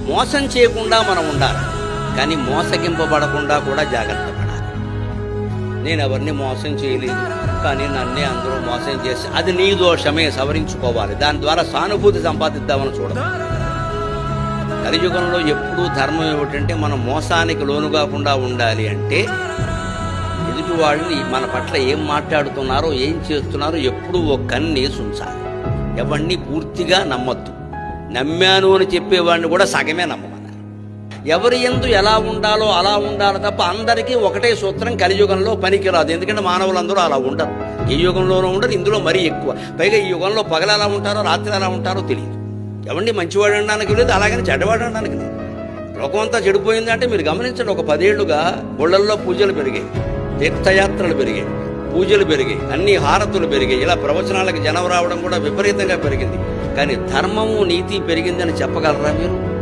మోసం చేయకుండా మనం ఉండాలి, కానీ మోసగింపబడకుండా కూడా జాగ్రత్త పడాలి. నేను ఎవరిని మోసం చేయలేదు, కానీ నన్నే అందరూ మోసం చేసి అది నీ దోషమే, సవరించుకోవాలి. దాని ద్వారా సానుభూతి సంపాదిద్దామని చూడదు. కలియుగంలో ఎప్పుడూ ధర్మం ఏమిటంటే మనం మోసానికి లోను కాకుండా ఉండాలి అంటే ఎదుటి వాళ్ళని మన పట్ల ఏం మాట్లాడుతున్నారో ఏం చేస్తున్నారో ఎప్పుడూ ఒక కన్నేసి ఉంచాలి. ఎవరిని పూర్తిగా నమ్మొద్దు. నమ్మాను అని చెప్పేవాడిని కూడా సగమే నమ్మమన్నారు. ఎవరి యందు ఎలా ఉండాలో అలా ఉండాలి తప్ప అందరికీ ఒకటే సూత్రం కలియుగంలో పనికిరాదు. ఎందుకంటే మానవులందరూ అలా ఉండరు. ఏ యుగంలోనూ ఉండరు, ఇందులో మరీ ఎక్కువ. పైగా ఈ యుగంలో పగలు ఎలా ఉంటారో రాత్రి ఎలా ఉంటారో తెలియదు. ఎవరిని మంచివాడు అనడానికి లేదు, అలాగని చెడ్డవాడు అనడానికి లేదు. లోకం అంతా చెడిపోయిందంటే మీరు గమనించండి. ఒక 10 ఏళ్లుగా గుళ్ళల్లో పూజలు పెరిగాయి, తీర్థయాత్రలు పెరిగాయి, పూజలు పెరిగాయి, అన్ని హారతులు పెరిగాయి. ఇలా ప్రవచనాలకు జనం రావడం కూడా విపరీతంగా పెరిగింది. కానీ ధర్మము నీతి పెరిగిందని చెప్పగలరా మీరు?